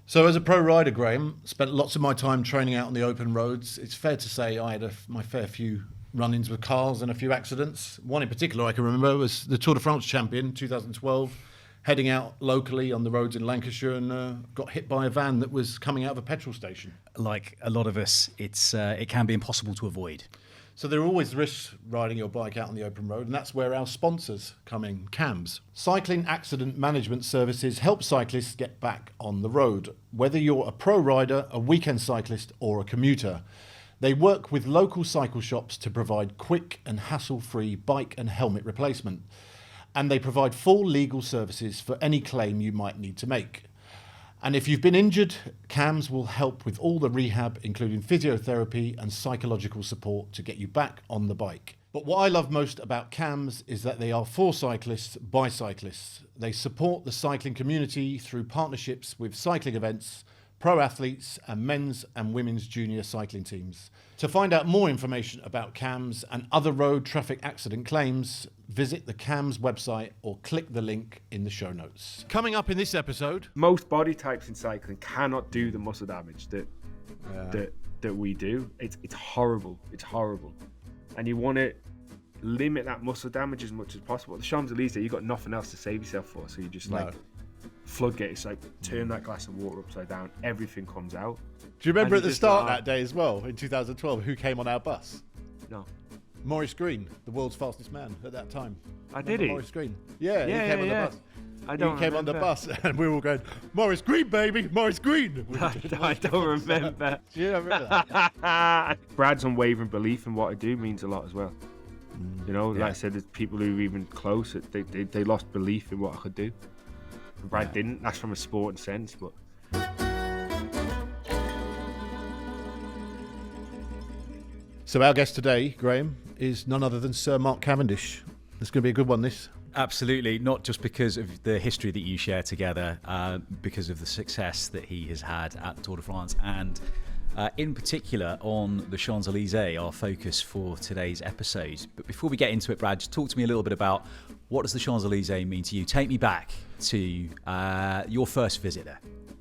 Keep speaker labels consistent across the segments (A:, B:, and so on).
A: So as a pro rider, Graham, spent lots of my time training out on the open roads. It's fair to say I had my fair few run-ins with cars and a few accidents. One in particular I can remember was the Tour de France champion, 2012, heading out locally on the roads in Lancashire and got hit by a van that was coming out of a petrol station.
B: Like a lot of us, it can be impossible to avoid.
A: So there are always risks riding your bike out on the open road, and that's where our sponsors come in, CAMS. Cycling Accident Management Services help cyclists get back on the road, whether you're a pro rider, a weekend cyclist or a commuter. They work with local cycle shops to provide quick and hassle-free bike and helmet replacement, and they provide full legal services for any claim you might need to make. And if you've been injured, CAMS will help with all the rehab, including physiotherapy and psychological support to get you back on the bike. But what I love most about CAMS is that they are for cyclists by cyclists. They support the cycling community through partnerships with cycling events, pro athletes and men's and women's junior cycling teams. To find out more information about CAMS and other road traffic accident claims, visit the CAMS website or click the link in the show notes. Coming up in this episode...
C: Most body types in cycling cannot do the muscle damage that we do. It's horrible. It's horrible. And you want to limit that muscle damage as much as possible. The Champs Élysées, you've got nothing else to save yourself for, so you just floodgates, like turn that glass of water upside down, everything comes out.
A: Do you remember at the start that day as well, in 2012, who came on our bus?
C: No.
A: Maurice Green, the world's fastest man at that time.
C: Did he?
A: Maurice Green. Yeah, he came on the bus. He came on the bus and we were all going, Maurice Green, baby, Maurice Green.
C: I don't remember.
A: Do you remember that?
C: Brad's unwavering belief in what I do means a lot as well. You know, like I said, there's people who are even close, they lost belief in what I could do. Brad didn't. That's from a sporting sense, but...
A: So our guest today, Graham, is none other than Sir Mark Cavendish. It's going to be a good one, this.
B: Absolutely, not just because of the history that you share together, because of the success that he has had at the Tour de France, and in particular on the Champs Élysées, our focus for today's episode. But before we get into it, Brad, just talk to me a little bit about what does the Champs Élysées mean to you? Take me back to your first visit there.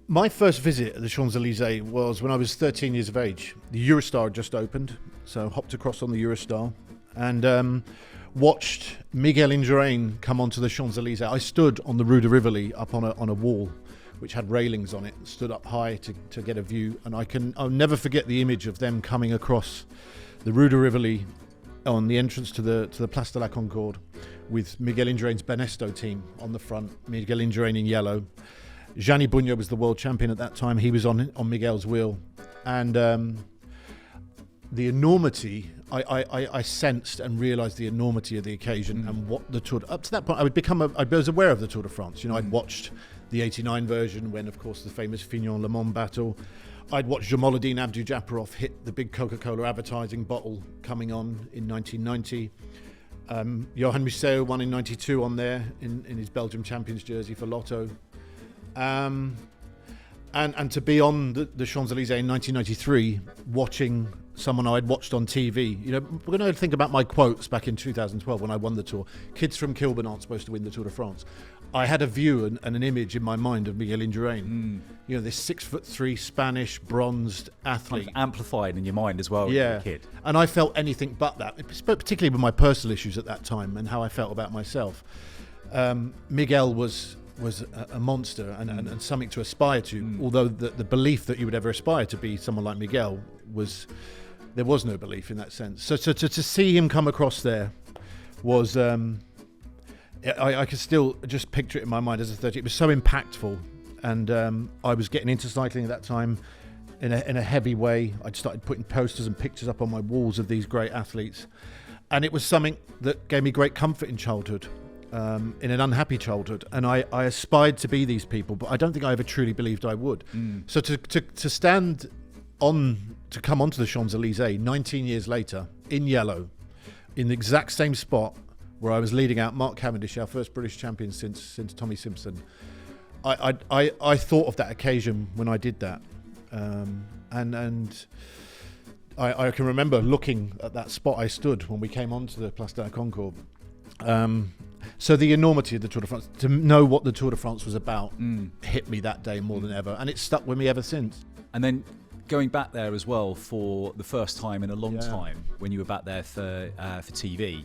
A: My first visit at the Champs Élysées was when I was 13 years of age. The Eurostar had just opened, so hopped across on the Eurostar and watched Miguel Indurain come onto the Champs Élysées. I stood on the Rue de Rivoli up on a wall which had railings on it, stood up high to get a view, and I'll never forget the image of them coming across the Rue de Rivoli on the entrance to the Place de la Concorde with Miguel Indurain's Banesto team on the front, Miguel Indurain in yellow. Gianni Bugno was the world champion at that time. He was on Miguel's wheel. And the enormity, I sensed and realised the enormity of the occasion and what the Tour... Up to that point, I was aware of the Tour de France. You know, I'd watched the 89 version when, of course, the famous Fignon-Le Mans battle. I'd watched Jamaluddin Abdou-Japarov hit the big Coca-Cola advertising bottle coming on in 1990. Johan Museeuw won in 92 on there in his Belgium champions jersey for Lotto. And to be on the Champs-Élysées in 1993 watching someone I'd watched on TV. You know, we're going to think about my quotes back in 2012 when I won the Tour. Kids from Kilburn aren't supposed to win the Tour de France. I had a view and an image in my mind of Miguel Indurain. You know, this 6'3" Spanish bronzed athlete.
B: Kind of amplified in your mind as well when you were a kid.
A: And I felt anything but that, particularly with my personal issues at that time and how I felt about myself. Miguel was a monster and something to aspire to, although the belief that you would ever aspire to be someone like Miguel there was no belief in that sense. So to see him come across there was... I could still just picture it in my mind as a 30. It was so impactful, and I was getting into cycling at that time in a heavy way. I'd started putting posters and pictures up on my walls of these great athletes, and it was something that gave me great comfort in childhood, in an unhappy childhood, and I aspired to be these people, but I don't think I ever truly believed I would. So to stand on, to come onto the Champs-Élysées 19 years later in yellow, in the exact same spot where I was leading out Mark Cavendish, our first British champion since Tommy Simpson. I thought of that occasion when I did that, and I can remember looking at that spot I stood when we came onto the Place de la Concorde. So the enormity of the Tour de France, to know what the Tour de France was about, hit me that day more than ever, and it's stuck with me ever since.
B: And then going back there as well for the first time in a long time, when you were back there for TV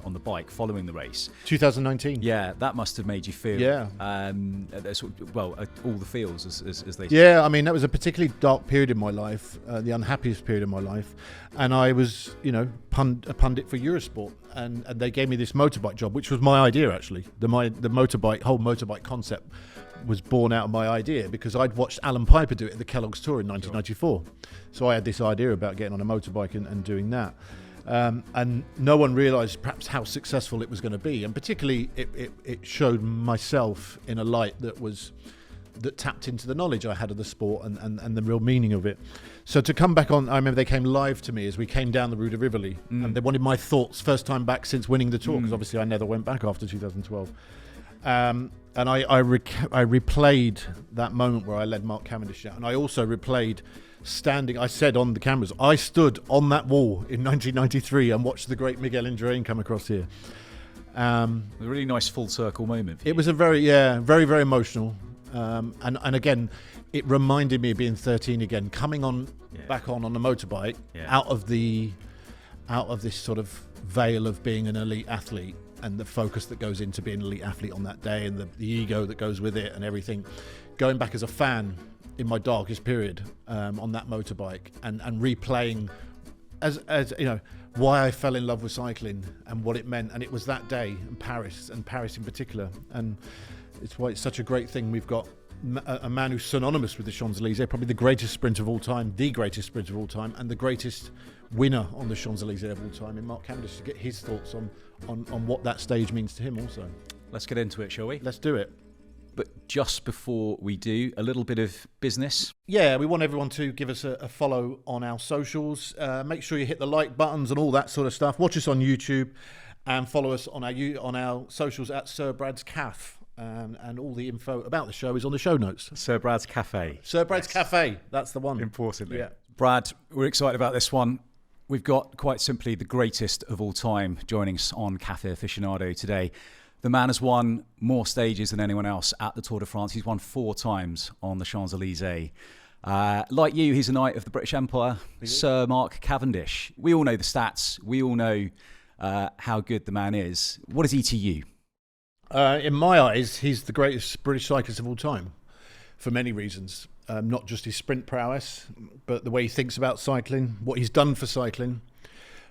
B: on the bike following the race.
A: 2019.
B: Yeah, that must have made you feel.
A: Yeah.
B: All the feels, as they say.
A: Yeah, I mean, that was a particularly dark period in my life, the unhappiest period in my life. And I was, a pundit for Eurosport. And they gave me this motorbike job, which was my idea, actually. The whole motorbike concept was born out of my idea because I'd watched Alan Piper do it at the Kellogg's Tour in 1994. So I had this idea about getting on a motorbike and doing that. And no one realised perhaps how successful it was going to be. And particularly, it showed myself in a light that tapped into the knowledge I had of the sport and the real meaning of it. So to come back on, I remember they came live to me as we came down the Rue de Rivoli, and they wanted my thoughts, first time back since winning the Tour, because obviously I never went back after 2012. And I replayed that moment where I led Mark Cavendish out, and I also replayed standing. I said on the cameras, I stood on that wall in 1993 and watched the great Miguel Indurain come across here.
B: A really nice full circle moment.
A: It was a very, very emotional. And again, it reminded me of being 13 again, coming on back on the motorbike, out of this sort of veil of being an elite athlete. And the focus that goes into being an elite athlete on that day, and the ego that goes with it, and everything. Going back as a fan in my darkest period on that motorbike, and replaying as why I fell in love with cycling and what it meant, and it was that day in Paris in particular, and it's why it's such a great thing. We've got a man who's synonymous with the Champs Élysées, probably the greatest sprinter of all time, and the greatest winner on the Champs Élysées of all time, in Mark Cavendish, to get his thoughts on what that stage means to him also.
B: Let's get into it, shall we?
A: Let's do it.
B: But just before we do, a little bit of business.
A: Yeah, we want everyone to give us a follow on our socials. Make sure you hit the like buttons and all that sort of stuff. Watch us on YouTube and follow us on our socials at Sir Brad's Cafe. And all the info about the show is on the show notes.
B: Sir Brad's Cafe.
A: Sir Brad's Cafe, that's the one.
B: Importantly.
A: Yeah.
B: Brad, we're excited about this one. We've got, quite simply, the greatest of all time joining us on Cafe Aficionado today. The man has won more stages than anyone else at the Tour de France. He's won 4 times on the Champs Élysées. Like you, he's a knight of the British Empire, Sir Mark Cavendish. We all know the stats. We all know how good the man is. What is he to you?
A: In my eyes, he's the greatest British cyclist of all time, for many reasons. Not just his sprint prowess, but the way he thinks about cycling, what he's done for cycling,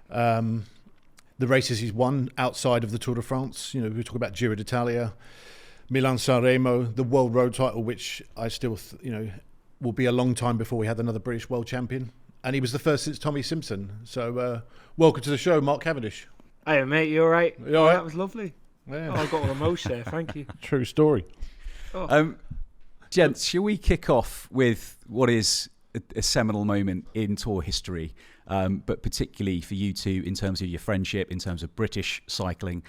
A: the races he's won outside of the Tour de France. We talk about Giro d'Italia, Milan-San Remo, the World Road title, which I still, will be a long time before we have another British world champion. And he was the first since Tommy Simpson. So welcome to the show, Mark Cavendish.
C: Hey, mate, you all right?
A: You all right?
C: That was lovely.
A: Yeah.
C: I got all emotion there, thank you.
A: True story.
B: Gents, shall we kick off with what is a seminal moment in Tour history, but particularly for you two in terms of your friendship, in terms of British cycling?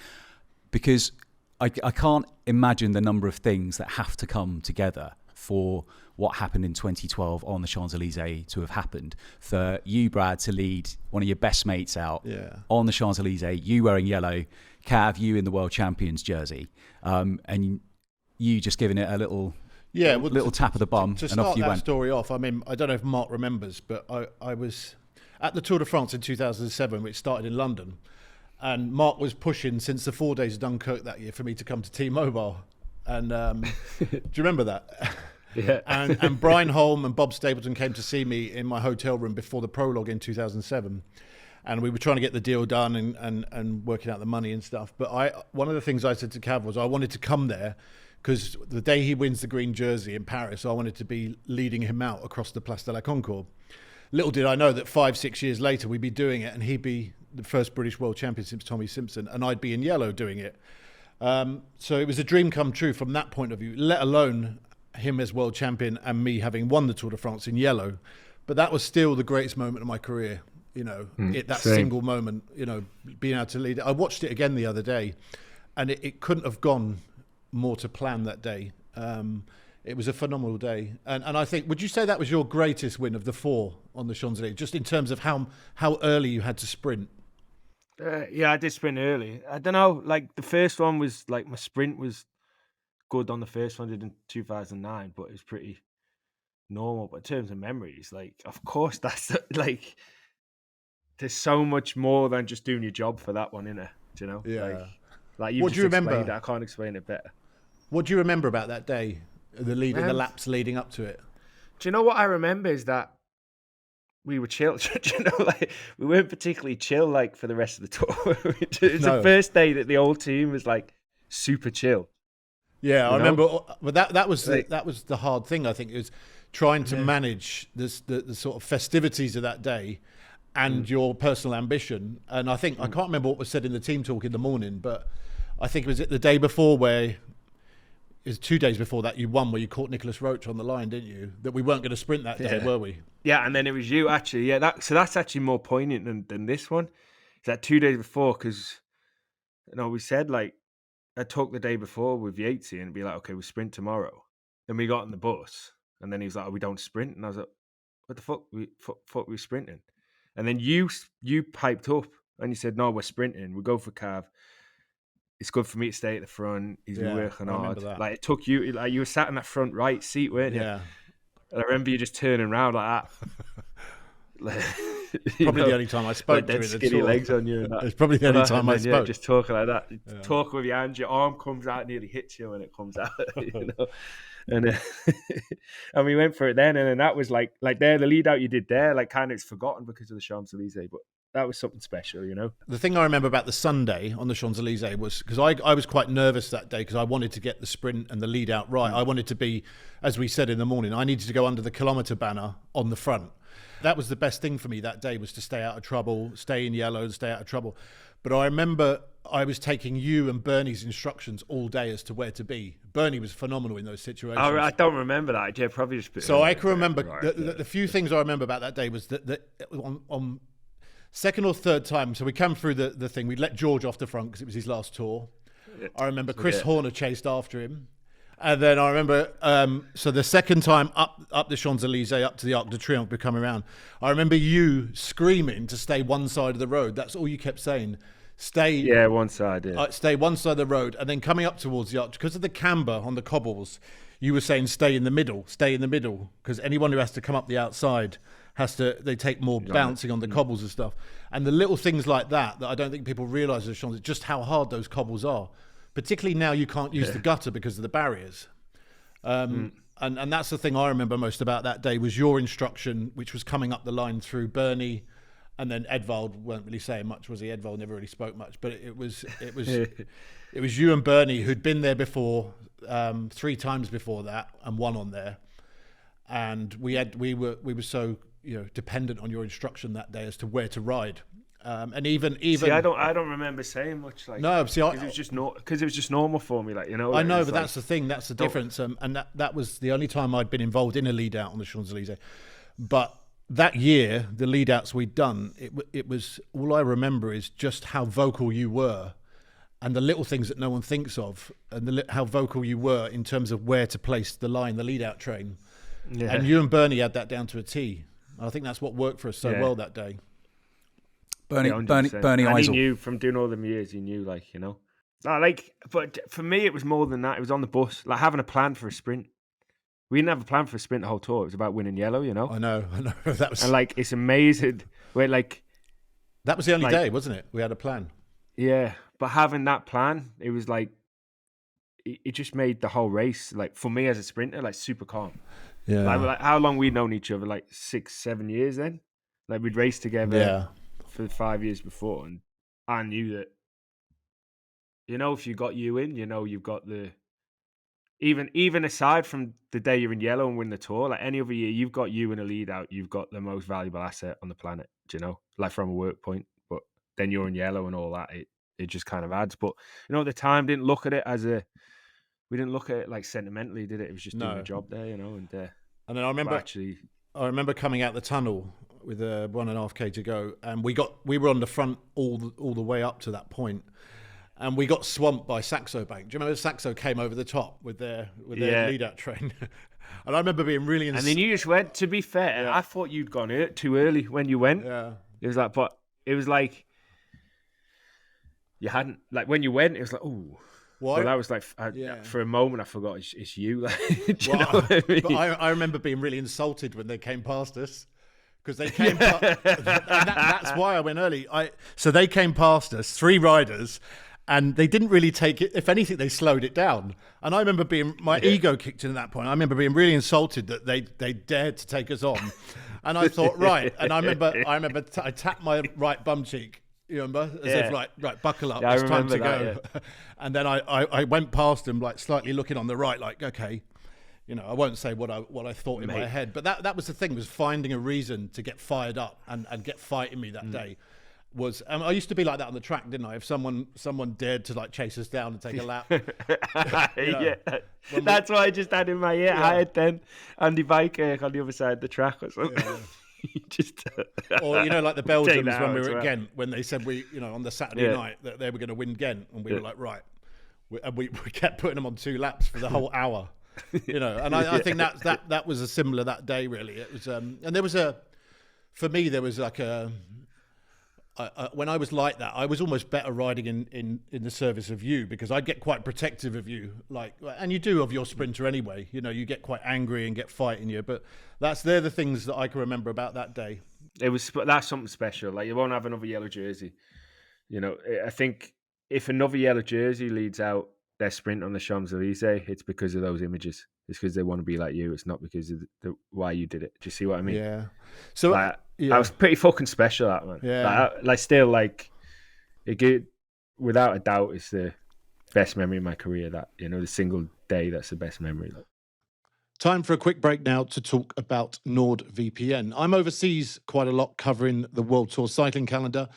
B: Because I can't imagine the number of things that have to come together for what happened in 2012 on the Champs Élysées to have happened. For you, Brad, to lead one of your best mates out on the Champs Élysées, you wearing yellow, Cav, you in the World Champions jersey, and you just giving it a little tap of the bum, and off you went. To start that
A: story off, I mean, I don't know if Mark remembers, but I was at the Tour de France in 2007, which started in London, and Mark was pushing since the 4 days of Dunkirk that year for me to come to T-Mobile. And do you remember that?
C: Yeah.
A: And Brian Holm and Bob Stapleton came to see me in my hotel room before the prologue in 2007. And we were trying to get the deal done and working out the money and stuff. But one of the things I said to Cav was I wanted to come there because the day he wins the green jersey in Paris, I wanted to be leading him out across the Place de la Concorde. Little did I know that 5-6 years later we'd be doing it and he'd be the first British world champion since Tommy Simpson, and I'd be in yellow doing it. So it was a dream come true from that point of view, let alone him as world champion and me having won the Tour de France in yellow. But that was still the greatest moment of my career, that
C: same.
A: single moment, being able to lead it. I watched it again the other day and it couldn't have gone more to plan that day. It was a phenomenal day. And I think, would you say that was your greatest win of the 4 on the Champs-Élysées, just in terms of how early you had to sprint?
C: Yeah, I did sprint early. I don't know. Like the first one was like my sprint was good on the first one I did in 2009, but it was pretty normal. But in terms of memories, like of course that's like there's so much more than just doing your job for that one, innit? Do you know?
A: Yeah.
C: Like you've
A: What do you
C: just explained
A: remember?
C: it. I can't explain it better.
A: What do you remember about that day? The laps leading up to it.
C: Do you know what I remember is that we were chill. Do you know, like we weren't particularly chill like for the rest of the tour. It's the first day that the whole team was like super chill.
A: Yeah, I remember. But that was the hard thing. I think, is trying to manage the sort of festivities of that day and your personal ambition. And I think I can't remember what was said in the team talk in the morning, but I think it was the day before where. It was 2 days before that you won, where you caught Nicholas Roach on the line, didn't you? That we weren't going to sprint that day, were we?
C: Yeah, and then it was you actually. Yeah, that's actually more poignant than this one. It's that 2 days before, because we said like I talked the day before with Yatesy and be like, okay, we sprint tomorrow. Then we got on the bus, and then he was like, oh, we don't sprint, and I was like, what the fuck? We sprinting, and then you piped up and you said, no, we're sprinting. We go for Cav. It's good for me to stay at the front. He's been working hard. Like it took you, like you were sat in that front right seat, weren't you?
A: Yeah.
C: And I remember you just turning around like that.
A: Probably the only time I spoke to you.
C: Skinny legs on you. And that.
A: It's probably the only time I spoke.
C: Just talking like that. Yeah. Talking with your hand, your arm comes out, nearly hits you when it comes out. And and we went for it then, and then that was like there, the lead out you did there, like kind of it's forgotten because of the Champs Élysées, but. That was something special,
A: The thing I remember about the Sunday on the Champs Élysées was because I was quite nervous that day because I wanted to get the sprint and the lead out right. I wanted to be, as we said in the morning, I needed to go under the kilometre banner on the front. That was the best thing for me that day, was to stay out of trouble, stay in yellow and stay out of trouble. But I remember I was taking you and Bernie's instructions all day as to where to be. Bernie was phenomenal in those situations.
C: I don't remember that. Yeah, probably just.
A: So I can remember the few things I remember about that day was that on second or third time, so we come through the thing. We let George off the front because it was his last tour. I remember Chris Horner chased after him. And then I remember, so the second time up the Champs Élysées, up to the Arc de Triomphe, coming around, I remember you screaming to stay one side of the road. That's all you kept saying. Stay.
C: One side. Yeah.
A: Stay one side of the road. And then coming up towards the arch, because of the camber on the cobbles, you were saying stay in the middle, because anyone who has to come up the outside they take more bouncing on the cobbles and stuff. And the little things like that I don't think people realise just how hard those cobbles are. Particularly now you can't use the gutter because of the barriers. And that's the thing I remember most about that day was your instruction, which was coming up the line through Bernie, and then Edvald weren't really saying much, was he? Edvald never really spoke much, but it was you and Bernie who'd been there before, 3 times before that, and won on there. And we were so dependent on your instruction that day as to where to ride. And even
C: see, I don't remember saying much. Like
A: no, see,
C: it was just normal for me. Like
A: I know, but that's the thing. That's the difference. And that was the only time I'd been involved in a lead out on the Champs Élysées. But that year, the lead outs we'd done, it was all I remember is just how vocal you were, and the little things that no one thinks of, and how vocal you were in terms of where to place the line, the lead out train. Yeah. And you and Bernie had that down to a T. I think that's what worked for us so well that day.
B: Bernie
C: and
B: Eisel.
C: He knew from doing all them years. He knew, but for me, it was more than that. It was on the bus, like having a plan for a sprint. We didn't have a plan for a sprint the whole tour. It was about winning yellow,
A: I know. That was,
C: and it's amazing. Where
A: that was the only day, wasn't it? We had a plan.
C: Yeah, but having that plan, it was it just made the whole race, for me as a sprinter, super calm. Yeah. Like how long we'd known each other, 6-7 years then. We'd raced together for 5 years before, and I knew that, if you got you in, you've got the, even aside from the day you're in yellow and win the tour, any other year, you've got you in a lead out, you've got the most valuable asset on the planet, from a work point, but then you're in yellow and all that, it just kind of adds. But, at the time, we didn't look at it sentimentally, did it? It was just doing a job there, and
A: then I remember coming out the tunnel with 1.5K to go, and we were on the front all the way up to that point, and we got swamped by Saxo Bank. Do you remember Saxo came over the top with their lead out train? And I remember being really.
C: And then you just went. To be fair, I thought you'd gone too early when you went.
A: Yeah,
C: it was but it was You hadn't, like, when you went, it was like, oh.
A: Why?
C: Well, that was like, for a moment, I forgot it's you. Like, do you know what I mean?
A: But I remember being really insulted when they came past us. Because they came, and that's why I went early. So they came past us, 3 riders, and they didn't really take it. If anything, they slowed it down. And I remember my ego kicked in at that point. I remember being really insulted that they dared to take us on. And I thought, right. And I remember I tapped my right bum cheek. You remember? As if like, right, buckle up. It's time to go. Yeah. And then I went past them, like slightly looking on the right, like, okay. You know, I won't say what I thought in my head, but that was the thing, was finding a reason to get fired up and get fighting me that day. I used to be like that on the track, didn't I? If someone dared to like chase us down and take a lap.
C: Yeah, that's what I just had in my ear. Yeah. I had then Andy Biker on the other side of the track or something. Yeah.
A: Or like the Belgians when we were at Ghent, when they said on the Saturday night that they were going to win Ghent, and we were like, right, we kept putting them on 2 laps for the whole hour. And I think that was a similar that day, really. It was, and there was for me, there was like when I was like that, I was almost better riding in the service of you, because I'd get quite protective of you, and you do of your sprinter anyway. You get quite angry and get fighting you, but they're the things that I can remember about that day.
C: That's something special. Like, you won't have another yellow jersey. I think if another yellow jersey leads out their sprint on the Champs Élysées, it's because of those images. It's because they want to be like you. It's not because of why you did it. Do you see what I mean?
A: Yeah. So
C: that was pretty fucking special, that, man.
A: Yeah.
C: Without a doubt, it's the best memory of my career. That, the single day, that's the best memory.
A: Time for a quick break now to talk about NordVPN. I'm overseas quite a lot, covering the World Tour cycling calendar.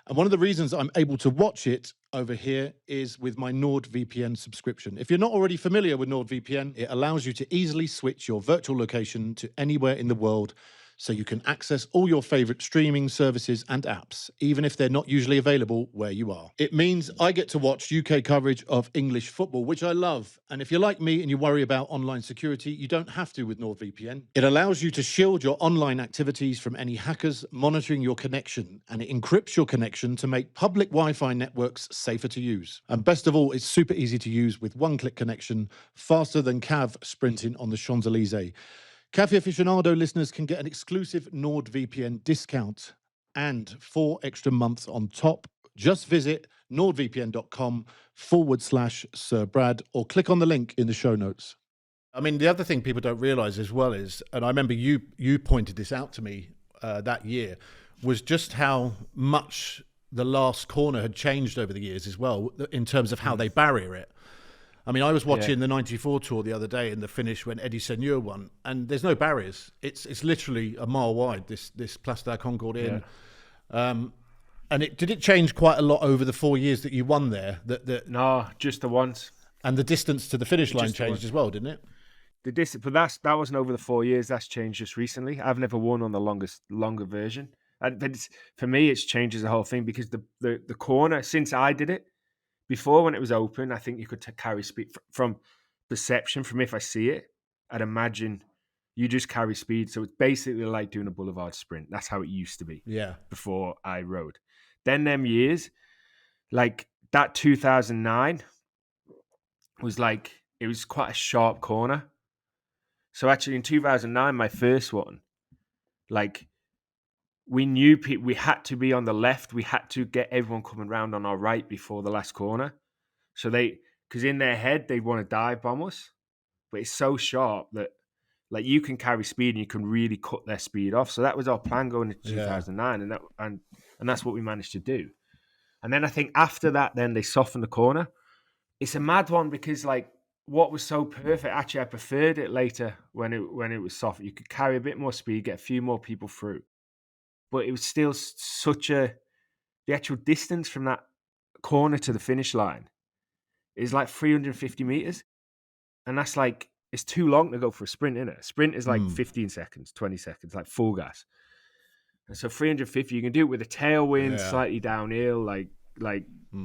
A: And one of the reasons I'm able to watch it over here is with my NordVPN subscription. If you're not already familiar with NordVPN, it allows you to easily switch your virtual location to anywhere in the world, so you can access all your favorite streaming services and apps, even if they're not usually available where you are. It means I get to watch UK coverage of English football, which I love. And if you're like me and you worry about online security, you don't have to with NordVPN. It allows you to shield your online activities from any hackers monitoring your connection, and it encrypts your connection to make public Wi-Fi networks safer to use. And best of all, it's super easy to use with one-click connection, faster than Cav sprinting on the Champs Élysées. Cafe Aficionado listeners can get an exclusive NordVPN discount and 4 extra months on top. Just visit nordvpn.com/Sir Brad, or click on the link in the show notes. I mean, the other thing people don't realize as well is, and I remember you pointed this out to me that year, was just how much the last corner had changed over the years as well, in terms of how they barrier it. I mean, I was watching the 94 Tour the other day in the finish when Eddie Seigneur won, and there's no barriers. It's literally a mile wide, this Place de la Concorde Inn. And did it change quite a lot over the 4 years that you won there?
C: No, just the once.
A: And the distance to the finish line changed as well, didn't it?
C: The distance, but that wasn't over the 4 years. That's changed just recently. I've never won on the longer version. But for me, it changes the whole thing, because the corner, since I did it, before, when it was open, I think you could carry speed from perception. From if I see it, I'd imagine you just carry speed. So it's basically like doing a boulevard sprint. That's how it used to be.
A: Yeah.
C: Before I rode. Then them years, like that 2009 was like, it was quite a sharp corner. So actually in 2009, my first one, like, we knew we had to be on the left. We had to get everyone coming round on our right before the last corner. So because in their head, they want to dive bomb us. But it's so sharp that, like, you can carry speed and you can really cut their speed off. So that was our plan going into 2009. And that's what we managed to do. And then I think after that, then they softened the corner. It's a mad one, because, like, what was so perfect, actually, I preferred it later when it was soft. You could carry a bit more speed, get a few more people through. But it was still the actual distance from that corner to the finish line is like 350 meters. And that's like, it's too long to go for a sprint, isn't it? A sprint is like 15 seconds, 20 seconds, like full gas. And so 350, you can do it with a tailwind, slightly downhill, like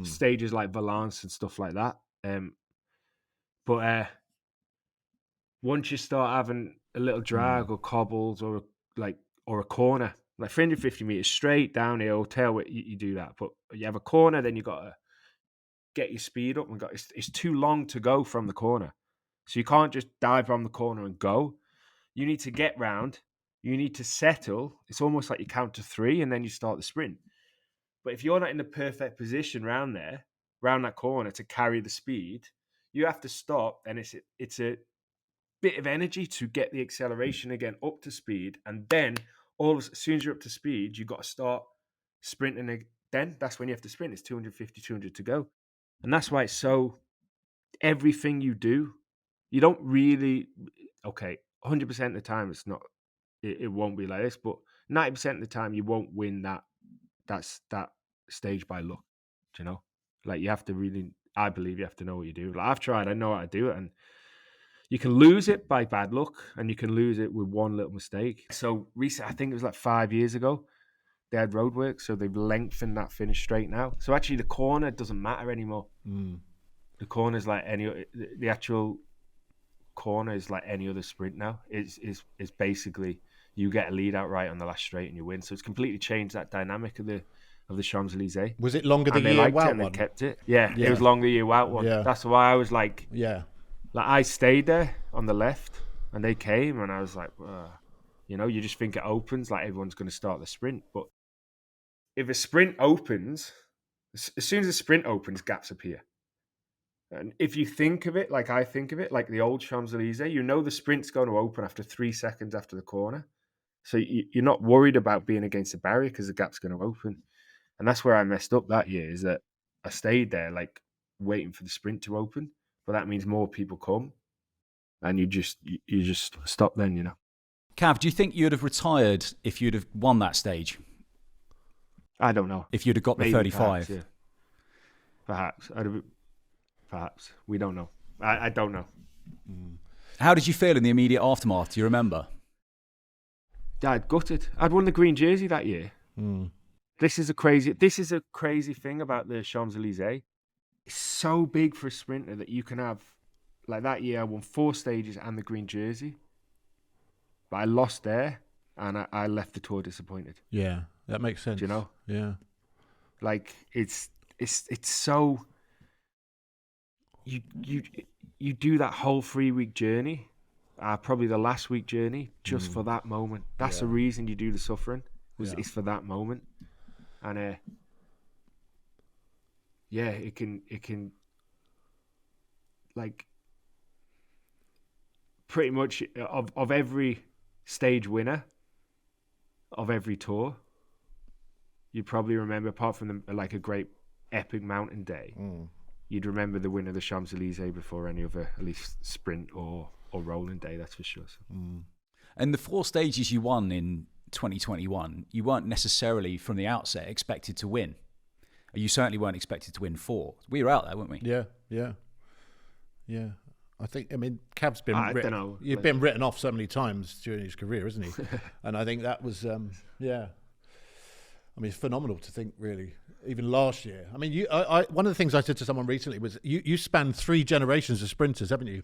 C: stages like Valence and stuff like that. But once you start having a little drag or cobbles or a corner, like 350 meters straight downhill, tailwind, you do that. But you have a corner, then you got to get your speed up and go. It's too long to go from the corner, so you can't just dive from the corner and go. You need to get round. You need to settle. It's almost like you count to 3 and then you start the sprint. But if you're not in the perfect position round that corner to carry the speed, you have to stop, and it's a bit of energy to get the acceleration again up to speed, and then as soon as you're up to speed, you've got to start sprinting. Then that's when you have to sprint. It's 250, 200 to go, and that's why it's so. Everything you do, you don't really 100% of the time it's not. It won't be like this, but 90% of the time you won't win that stage by luck. Do you know? Like you have to really. I believe you have to know what you do. Like I've tried. I know how to do it, and you can lose it by bad luck, and you can lose it with one little mistake. So recently, I think it was like 5 years ago, they had roadwork, so they've lengthened that finish straight now. So actually, the corner doesn't matter anymore. The corner is like the actual corner is like any other sprint now. It's basically you get a lead out right on the last straight and you win. So it's completely changed that dynamic of the Champs Élysées.
A: Was it longer the year out one?
C: They kept it. Yeah, it was longer year out one. Yeah. That's why I was like, like I stayed there on the left, and they came, and I was like, you just think it opens, like everyone's going to start the sprint. But if a sprint opens, as soon as a sprint opens, gaps appear. And if you think of it like I think of it, like the old Champs Élysées, the sprint's going to open after 3 seconds after the corner. So you're not worried about being against the barrier because the gap's going to open. And that's where I messed up that year, is that I stayed there like waiting for the sprint to open. But that means more people come, and you just stop then,
B: Cav, do you think you'd have retired if you'd have won that stage?
C: I don't know.
B: If you'd have got the 35?
C: Perhaps. Perhaps. We don't know. I don't know.
B: How did you feel in the immediate aftermath? Do you remember?
C: I'd gutted. I'd won the green jersey that year. This is a crazy thing about the Champs Élysées. It's so big for a sprinter that you can have, like that year I won 4 stages and the green jersey, but I lost there, and I left the tour disappointed.
A: Yeah, that makes sense.
C: Do you know?
A: Yeah.
C: Like it's so you do that whole 3-week journey, probably the last week journey, just for that moment. That's the reason you do the suffering. It's for that moment, and it can like pretty much of every stage winner of every tour, you'd probably remember, apart from like a great epic mountain day, you'd remember the winner of the Champs Élysées before any other, at least sprint or rolling day. That's for sure. So.
B: And the 4 stages you won in 2021, you weren't necessarily from the outset expected to win. You certainly weren't expected to win 4. We were out there, weren't we?
A: Yeah. I Cav's been
C: you've
A: been written off so many times during his career, isn't he? And I think that was, it's phenomenal to think, really. Even last year. I mean, one of the things I said to someone recently was, you spanned 3 generations of sprinters, haven't you?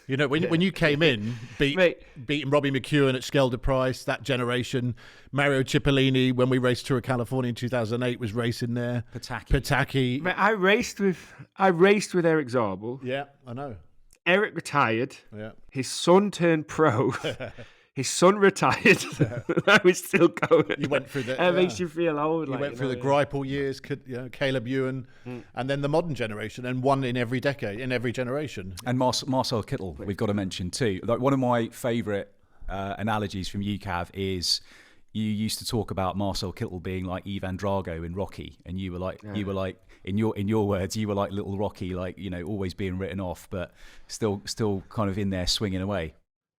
A: When you came in, beating Robbie McEwen at Skelder Price, that generation, Mario Cipollini, when we raced Tour of California in 2008, was racing there. Pataki.
C: Mate, I raced with Eric Zabel.
A: Yeah, I know.
C: Eric retired.
A: Yeah.
C: His son turned pro. His son retired. I was still going.
A: You went through that.
C: It makes you feel old.
A: You went through the Greipel years, Caleb Ewan, and then the modern generation, and one in every decade, in every generation.
B: And Marcel Kittel, we've got to mention too. Like, one of my favourite analogies from you, Cav, is you used to talk about Marcel Kittel being like Ivan Drago in Rocky, and you were like, in your words, you were like little Rocky, like, always being written off, but still kind of in there swinging away.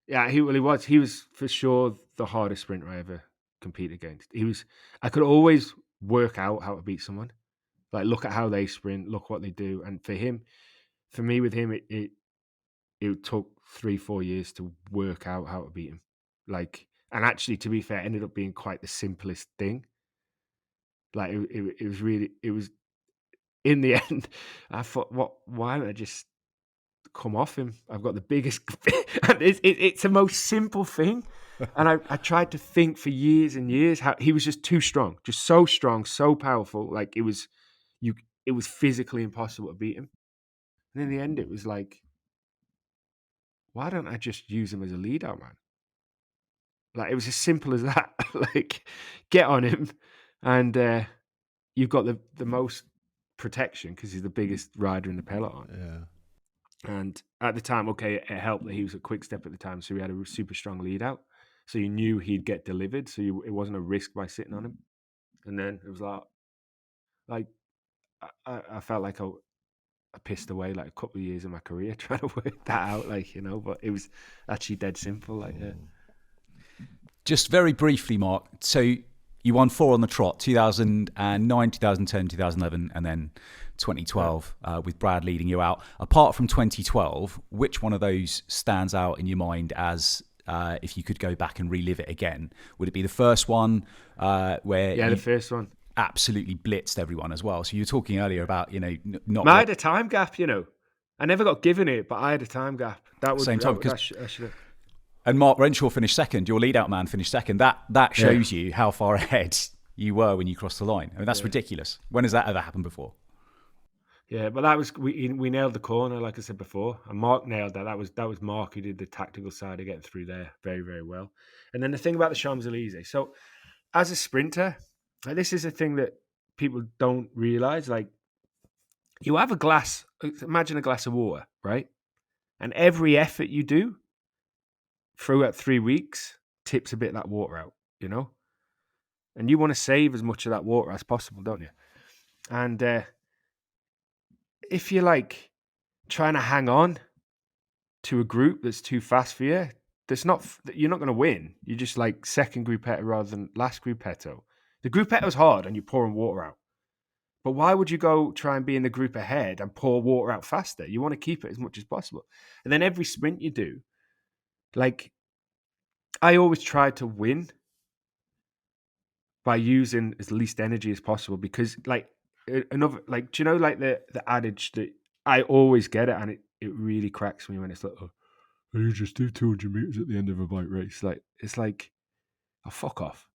C: Yeah, he was. He was for sure the hardest sprinter I ever competed against. I could always work out how to beat someone. Like, look at how they sprint, look what they do. And for me, with him, it took 3-4 years to work out how to beat him. Like, and actually, to be fair, it ended up being quite the simplest thing. Like, it was in the end, I thought, why don't I just come off him? I've got the biggest, and it's the most simple thing. And I tried to think for years and years how he was just too strong, just so strong, so powerful. Like, it was, it was physically impossible to beat him. And in the end, it was like, why don't I just use him as a lead out man? Like, it was as simple as that. Like, get on him, and you've got the most protection because he's the biggest rider in the peloton.
A: Yeah.
C: And at the time, okay, it helped that he was a quick step at the time, so he had a super strong lead out. So you knew he'd get delivered, so it wasn't a risk by sitting on him. And then it was like I felt like I pissed away like a couple of years of my career trying to work that out, like, you know. But it was actually dead simple, like. Yeah.
B: Just very briefly, Mark. So you won 4 on the trot: 2009, 2010, 2011, and then 2012, with Brad leading you out. Apart from 2012, which one of those stands out in your mind as, if you could go back and relive it again? Would it be the first one where
C: the first one
B: absolutely blitzed everyone as well? So you were talking earlier about, you know, not.
C: I had a time gap, you know. I never got given it, but I had a time gap. That was
B: same time,
C: I should have.
B: And Mark Renshaw finished second. Your lead out man finished second. That shows you how far ahead you were when you crossed the line. I mean, that's ridiculous. When has that ever happened before?
C: Yeah, but that was we nailed the corner, like I said before, and Mark nailed that. That was Mark who did the tactical side of getting through there very, very well. And then the thing about the Champs Élysées. So, as a sprinter, like, this is a thing that people don't realize. Like, you have a glass. Imagine a glass of water, right? And every effort you do throughout 3 weeks tips a bit of that water out, you know. And you want to save as much of that water as possible, don't you? And if you're like trying to hang on to a group that's too fast for you, you're not going to win. You're just like second gruppetto rather than last gruppetto. The gruppetto's hard and you're pouring water out. But why would you go try and be in the group ahead and pour water out faster? You want to keep it as much as possible. And then every sprint you do, like, I always try to win by using as least energy as possible, because like, another, like, do you know, like the adage that I always get it, and it really cracks me when it's like, oh, you just do 200 meters at the end of a bike race. Like, it's like, oh, fuck off.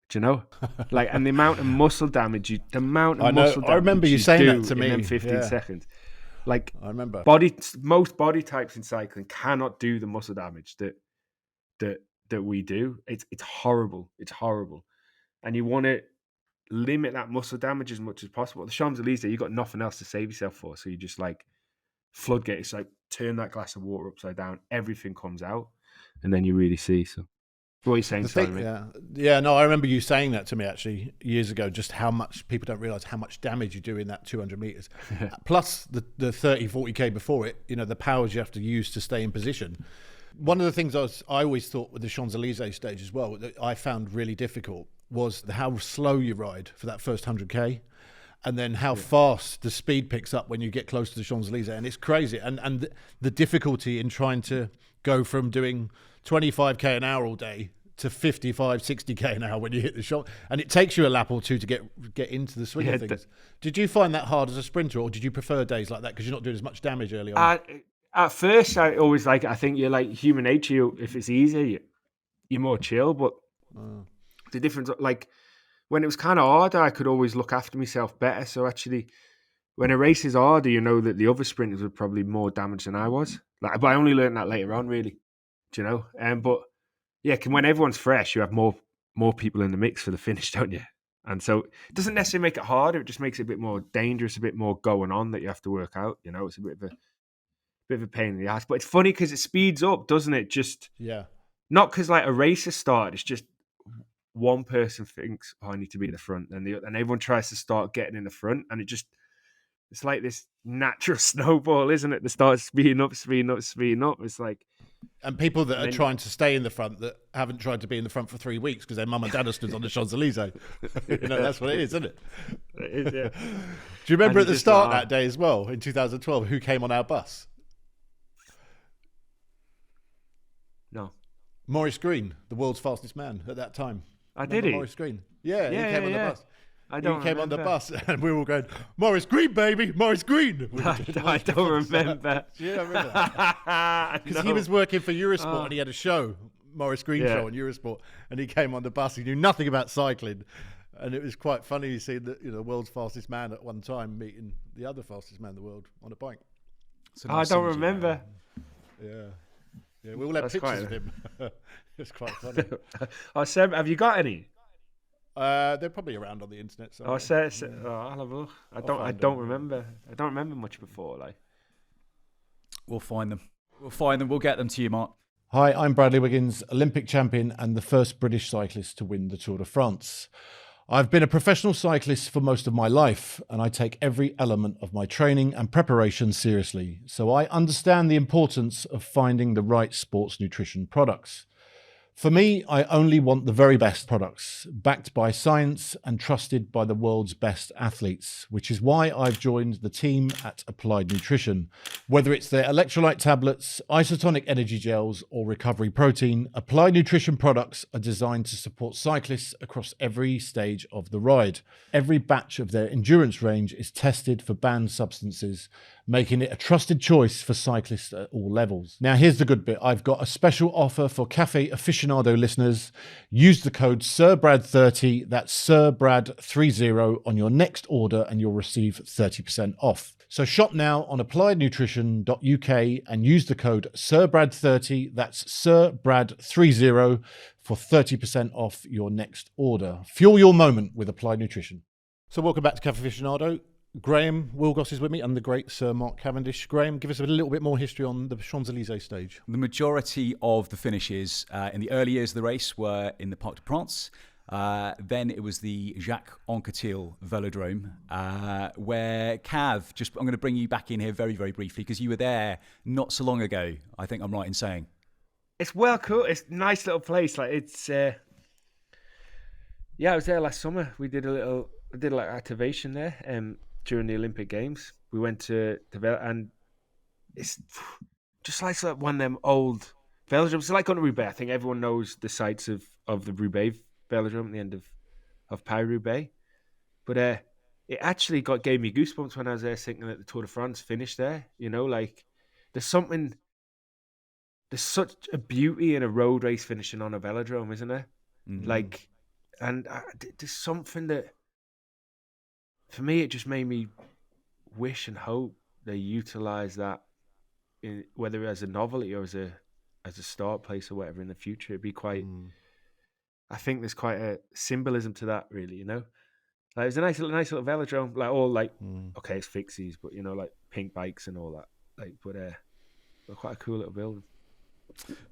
C: Do you know? Like, and the amount of muscle damage
A: I remember you saying that to me
C: in 15 seconds. Like,
A: I remember
C: most body types in cycling cannot do the muscle damage that we do. It's horrible. It's horrible. And you want to limit that muscle damage as much as possible. The Champs Élysées, you've got nothing else to save yourself for, so you just like floodgates, like turn that glass of water upside down, everything comes out, and then you really see. So what are you saying?
A: No, I remember you saying that to me actually years ago, just how much people don't realize how much damage you do in that 200 meters plus the 30-40k before it, you know, the powers you have to use to stay in position. One of the things I always thought with the Champs Élysées stage as well that I found really difficult was how slow you ride for that first 100k, and then how fast the speed picks up when you get close to the Champs Élysées, and it's crazy. And the difficulty in trying to go from doing 25k an hour all day to 55, 60k an hour when you hit the shot, and it takes you a lap or two to get into the swing of things. Did you find that hard as a sprinter, or did you prefer days like that because you're not doing as much damage early on?
C: At first, I always I think you're like human nature. If it's easier, you're more chill. But the difference, like when it was kind of harder, I could always look after myself better. So actually, when a race is harder, you know that the other sprinters were probably more damaged than I was. Like, but I only learned that later on, really. Do you know? But yeah, when everyone's fresh, you have more people in the mix for the finish, don't you? And so it doesn't necessarily make it harder. It just makes it a bit more dangerous, a bit more going on that you have to work out. You know, it's a bit of a pain in the ass. But it's funny because it speeds up, doesn't it? Just not because like a race has started. It's just one person thinks, "Oh, I need to be at the front," and everyone tries to start getting in the front, and it's like this natural snowball, isn't it? That starts speeding up. It's like.
A: And people that are trying to stay in the front that haven't tried to be in the front for 3 weeks because their mum and dad are stood on the Champs Élysées. You know, that's what it is, isn't it?
C: It is, yeah.
A: Do you remember at the start that day as well, in 2012, who came on our bus?
C: No.
A: Maurice Green, the world's fastest man at that time.
C: Did he?
A: Maurice Green. Yeah, he came on the bus.
C: He came
A: on the bus and we were all going, Maurice Green, baby, Maurice Green.
C: I don't remember.
A: Do you remember that? Because he was working for Eurosport and he had a show, Maurice Green show on Eurosport, and he came on the bus. He knew nothing about cycling. And it was quite funny you see the world's fastest man at one time meeting the other fastest man in the world on a bike.
C: I don't remember.
A: Yeah, we all had pictures of him. It's quite funny.
C: Sam, have you got any?
A: They're probably around on the internet somewhere.
C: I'll have a look. I don't remember. I don't remember much before. Like,
B: we'll find them. We'll get them to you, Mark.
A: Hi, I'm Bradley Wiggins, Olympic champion and the first British cyclist to win the Tour de France. I've been a professional cyclist for most of my life, and I take every element of my training and preparation seriously, so I understand the importance of finding the right sports nutrition products. For me, I only want the very best products, backed by science and trusted by the world's best athletes, which is why I've joined the team at Applied Nutrition. Whether it's their electrolyte tablets, isotonic energy gels, or recovery protein, Applied Nutrition products are designed to support cyclists across every stage of the ride. Every batch of their endurance range is tested for banned substances, making it a trusted choice for cyclists at all levels. Now, here's the good bit. I've got a special offer for Cafe Aficionado listeners. Use the code SIRBRAD30, that's SIRBRAD30 on your next order and you'll receive 30% off. So shop now on appliednutrition.uk and use the code SIRBRAD30, that's SIRBRAD30 for 30% off your next order. Fuel your moment with Applied Nutrition. So welcome back to Cafe Aficionado. Graham Wilgoss is with me and the great Sir Mark Cavendish. Graham, give us a little bit more history on the Champs Élysées stage.
B: The majority of the finishes in the early years of the race were in the Parc des Princes. Then it was the Jacques Anquetil Velodrome, where Cav, I'm going to bring you back in here very, very briefly because you were there not so long ago, I think I'm right in saying.
C: It's well cool. It's a nice little place. Like it's, I was there last summer. We did like activation there. During the Olympic Games, we went to and it's just like one of them old velodromes. It's like on Roubaix. I think everyone knows the sights of the Roubaix velodrome at the end of Paris-Roubaix. But it actually gave me goosebumps when I was there thinking that the Tour de France finished there. You know, like there's such a beauty in a road race finishing on a velodrome, isn't there? Mm-hmm. Like, and there's something that, for me, it just made me wish and hope they utilize that, whether as a novelty or as a start place or whatever in the future. It'd be quite. I think there's quite a symbolism to that, really. You know, like it's a nice little velodrome, like all like okay, it's fixies, but you know, like pink bikes and all that. Like, but quite a cool little building.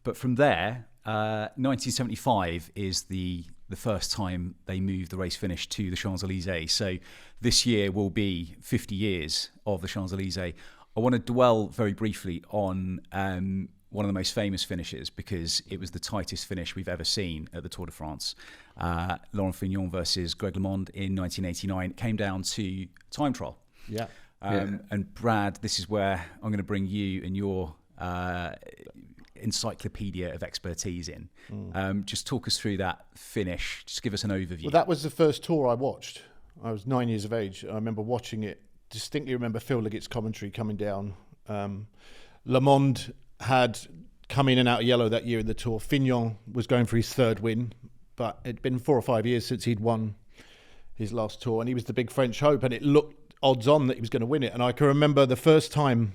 B: But from there, 1975 is the first time they moved the race finish to the Champs Élysées. So this year will be 50 years of the Champs Élysées. I want to dwell very briefly on one of the most famous finishes because it was the tightest finish we've ever seen at the Tour de France. Laurent Fignon versus Greg LeMond in 1989. It came down to time trial.
A: Yeah.
B: And Brad, this is where I'm going to bring you and your encyclopedia of expertise in. Just talk us through that finish. Just give us an overview.
A: Well, that was the first tour I watched. I was 9 years of age. I remember watching it. Distinctly remember Phil Liggett's commentary coming down. LeMond had come in and out of yellow that year in the Tour. Fignon was going for his third win, but it'd been 4 or 5 years since he'd won his last Tour, and he was the big French hope, and it looked odds on that he was going to win it. And I can remember the first time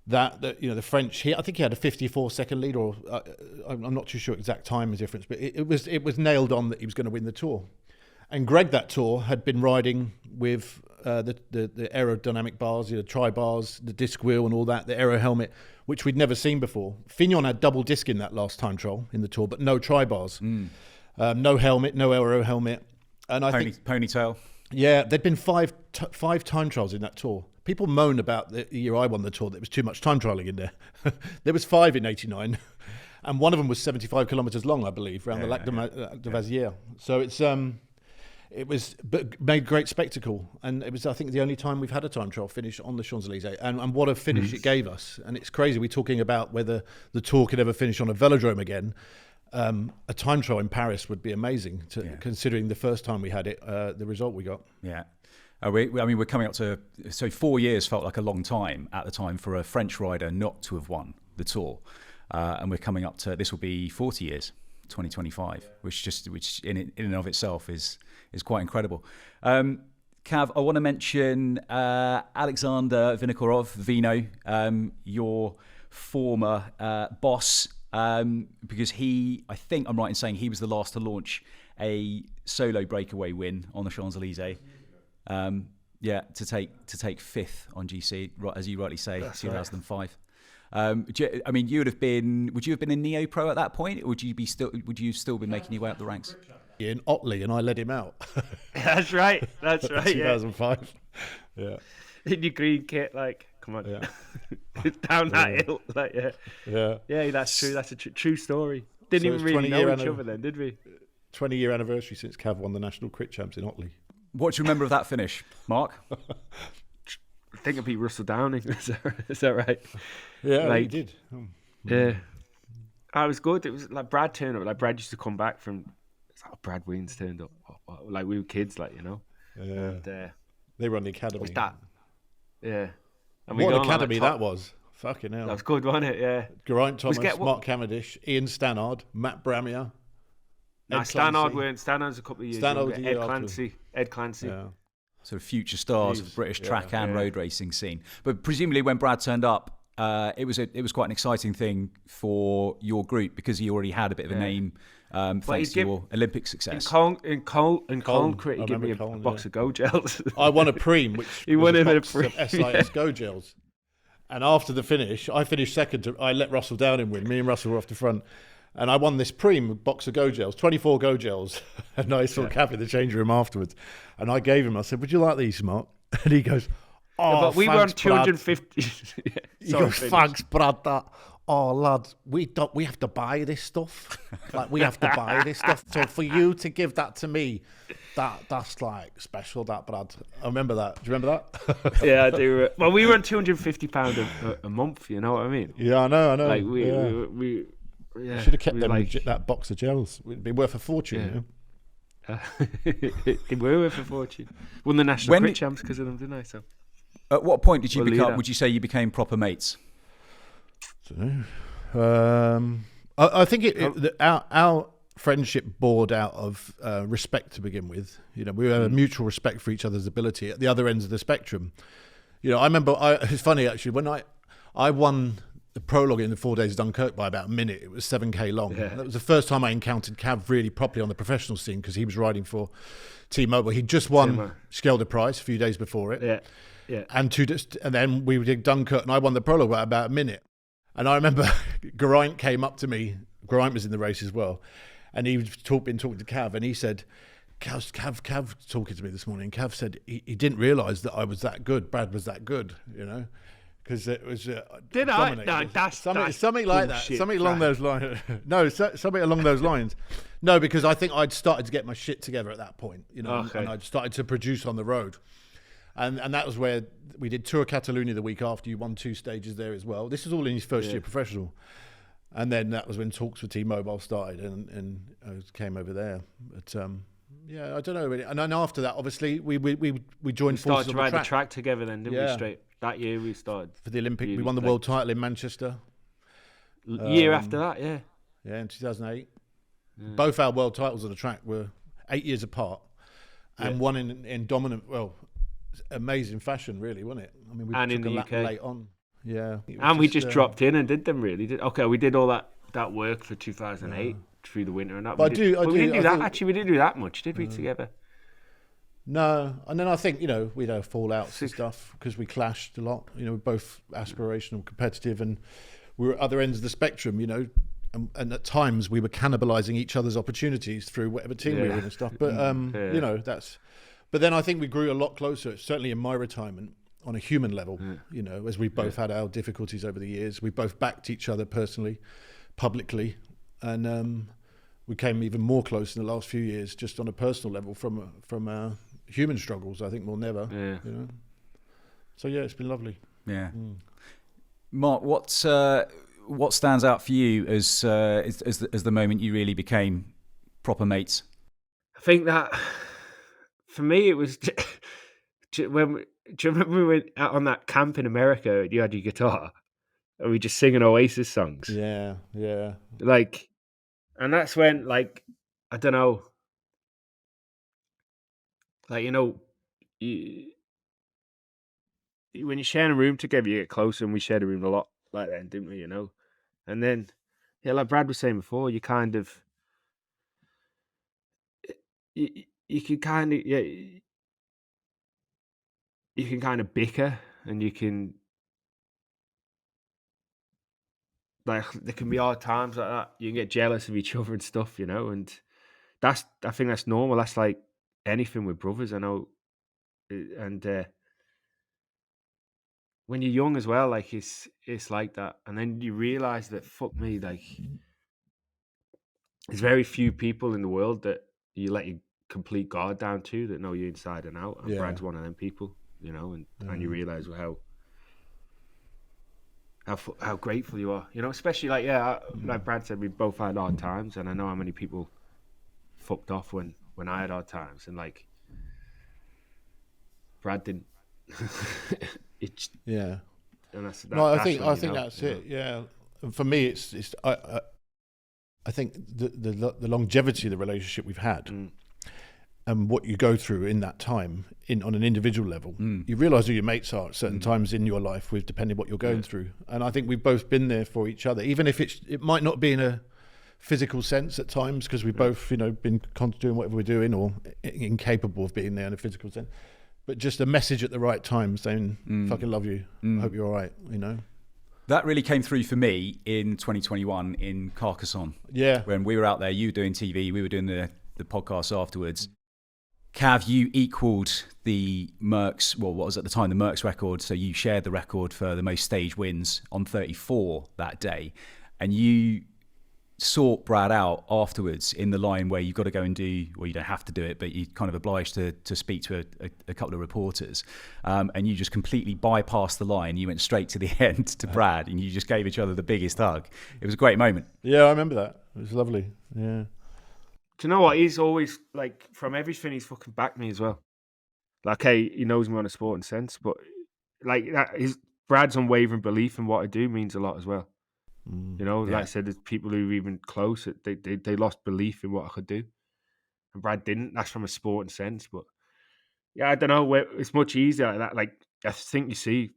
A: that the French, I think he had a 54-second lead, or I'm not too sure exact time difference, but it was nailed on that he was going to win the Tour. And Greg that Tour had been riding with the aerodynamic bars, the tri-bars, the disc wheel and all that, the aero helmet, which we'd never seen before. Fignon had double disc in that last time trial in the Tour, but no tri-bars, no helmet, no aero helmet. And
B: ponytail.
A: Yeah, there'd been five time trials in that Tour. People moan about the year I won the Tour, there was too much time trialling in there. There was 5 in 89, and one of them was 75 kilometres long, I believe, around the Lac de Vazières. So it was made great spectacle, and it was, I think, the only time we've had a time trial finish on the Champs Élysées, and what a finish it gave us. And it's crazy, we're talking about whether the Tour could ever finish on a velodrome again. A time trial in Paris would be amazing, considering the first time we had it, the result we got.
B: Yeah. We're coming up to, so 4 years felt like a long time at the time for a French rider not to have won the Tour. And we're coming up to, this will be 40 years. 2025, which in and of itself is quite incredible. Cav, I want to mention Alexander Vinokurov, Vino, your former boss, because I think I'm right in saying he was the last to launch a solo breakaway win on the Champs Élysées. To take fifth on GC, right, as you rightly say, that's 2005. Right. Would you have been a neo pro at that point, or would you still be making your way up the ranks?
A: In Otley, and I led him out.
C: That's right.
A: 2005. Yeah.
C: In your green kit, like, come on, down that hill, like, yeah. That's true. That's a true story. Didn't even really know each other then, did we?
A: 20-year anniversary since Cav won the national crit champs in Otley.
B: What do you remember of that finish, Mark?
C: I think I beat Russell Downing. Is that right?
A: Yeah, like, you did. Oh.
C: Yeah. I was good. It was like Brad turned up. Like Brad used to come back from. It's like Brad Weens turned up. Like we were kids, like, you know.
A: Yeah.
C: And,
A: they run the academy.
C: Was that? Yeah.
A: And what an academy that was. Fucking hell.
C: That was good, wasn't it? Yeah.
A: Geraint Thomas, Mark Cavendish, Ian Stannard, Matt Bramier.
C: Stannard's a couple of years younger. Ed Clancy.
B: Yeah. Sort of future stars of the British track and road racing scene. But presumably when Brad turned up, it was quite an exciting thing for your group because he already had a bit of a name thanks to your Olympic success.
C: In Colne Crit, he gave me a box of Go Gels.
A: I won a Preem, which
C: he won
A: a
C: box
A: of SIS Go Gels. And after the finish, I finished second. I let Russell Downing win. Me and Russell were off the front. And I won this Preem box of Go Gels, 24 Go Gels. And I saw Cav in the change room afterwards. And I gave him, I said, would you like these, Mark? And he goes,
C: but we were on 250.
A: He goes, thanks, Brad. Lad, we have to buy this stuff. Like, we have to buy this stuff. So for you to give that to me, that's like special, that, Brad. I remember that. Do you remember that?
C: Yeah, I do. Well, we were on £250 a month, you know what I mean?
A: Yeah, I know.
C: Like, we
A: should have kept them that box of gels. It'd be worth a fortune,
C: you know? They were worth a fortune. Won the national crit champs because of them, didn't I? So,
B: at what point did you become? Would you say you became proper mates?
A: I think our friendship bore out of respect to begin with. You know, we had a mutual respect for each other's ability at the other ends of the spectrum. You know, I remember. It's funny actually when I won the prologue in the 4 days of Dunkirk by about a minute. It was 7k long. Yeah. That was the first time I encountered Cav really properly on the professional scene because he was riding for T-Mobile. He'd just won Skelder Prize a few days before it. Yeah. And then we did Dunkirk, and I won the prologue by about a minute. And I remember Geraint came up to me. Geraint was in the race as well, and he'd been talking to Cav, and he said, Cav talking to me this morning. Cav said he didn't realise that I was that good. Brad was that good, you know. Because it was
C: did I? No, that's
A: something like that. Something along those lines. No, something along those lines. No, because I think I'd started to get my shit together at that point, you know, and I'd started to produce on the road, and that was where we did Tour Catalonia the week after. You won 2 stages there as well. This was all in his first year professional, and then that was when talks with T-Mobile started, and I came over there. But I don't know really. And then after that, obviously, we joined forces on the track.
C: Started to ride the track together then, didn't we? Straight. That year we started.
A: For the Olympic, we won the world title in Manchester.
C: Year after that, yeah.
A: Yeah, in 2008. Yeah. Both our world titles on the track were 8 years apart. And one in dominant, amazing fashion, really, wasn't it? I mean, we
C: took
A: in the
C: UK.
A: Late on. Yeah.
C: And we just dropped in and did them, really. We did all that work for 2008 through the winter and that.
A: But we didn't do that.
C: Actually, we didn't do that much, did we, together?
A: No, and then I think, you know, we'd have fallouts and stuff because we clashed a lot. You know, we're both aspirational, competitive, and we were at other ends of the spectrum, you know, and at times we were cannibalising each other's opportunities through whatever team we were in and stuff. But, you know, but then I think we grew a lot closer, certainly in my retirement, on a human level, you know, as we both had our difficulties over the years. We both backed each other personally, publicly, and we came even more close in the last few years, just on a personal level from our human struggles. I think more than ever. Yeah. You know? So it's been lovely.
B: Yeah. Mark, what stands out for you as the moment you really became proper mates?
C: I think that for me it was when. Do you remember we went out on that camp in America and you had your guitar and we just singing Oasis songs?
A: Yeah.
C: Like, And that's when, like, I don't know, like, you, when you're sharing a room together, you get closer, and we shared a room a lot like then, didn't we? And then, yeah, like Brad was saying before, you kind of, you can kind of, yeah, you can kind of bicker, and you can, like, there can be hard times like that. You can get jealous of each other and stuff, and I think that's normal. That's like anything with brothers, I know. And when you're young as well, like, it's like that. And then you realize that, fuck me, like, there's very few people in the world that you let your complete guard down to, that know you inside and out. And
A: Yeah.
C: Brad's one of them people, and you realize how grateful you are, especially, like, like Brad said, we both had hard times, and I know how many people fucked off when I had hard times, and, like, Brad didn't.
A: Yeah.
C: And
A: I think that's it. Yeah. And for me, it's I think the longevity of the relationship we've had, and what you go through in that time, on an individual level, you realise who your mates are at certain times in your life, with depending what you're going through. And I think we've both been there for each other, even if it might not be in a physical sense at times, because we've both been doing whatever we're doing, or incapable of being there in a physical sense. But just a message at the right time saying, fucking love you, hope you're all right,
B: That really came through for me in 2021 in Carcassonne.
A: Yeah.
B: When we were out there, you were doing TV, we were doing the podcast afterwards. Cav, you equalled the Merckx, well, what was at the time the Merckx record, so you shared the record for the most stage wins on 34 that day. And you sought Brad out afterwards in the line where you've got to go and do, well, you don't have to do it, but you're kind of obliged to speak to a couple of reporters, and you just completely bypassed the line. You went straight to the end to Brad, and you just gave each other the biggest hug. It was a great moment.
A: Yeah, I remember that. It was lovely. Yeah.
C: Do you know what? He's always, like, from everything, he's fucking backed me as well. Like, hey, he knows me on a sporting sense, but, like, Brad's unwavering belief in what I do means a lot as well. Like I said, there's people who are even close. They lost belief in what I could do, and Brad didn't. That's from a sporting sense, but yeah, I don't know. It's much easier like that. Like, I think you see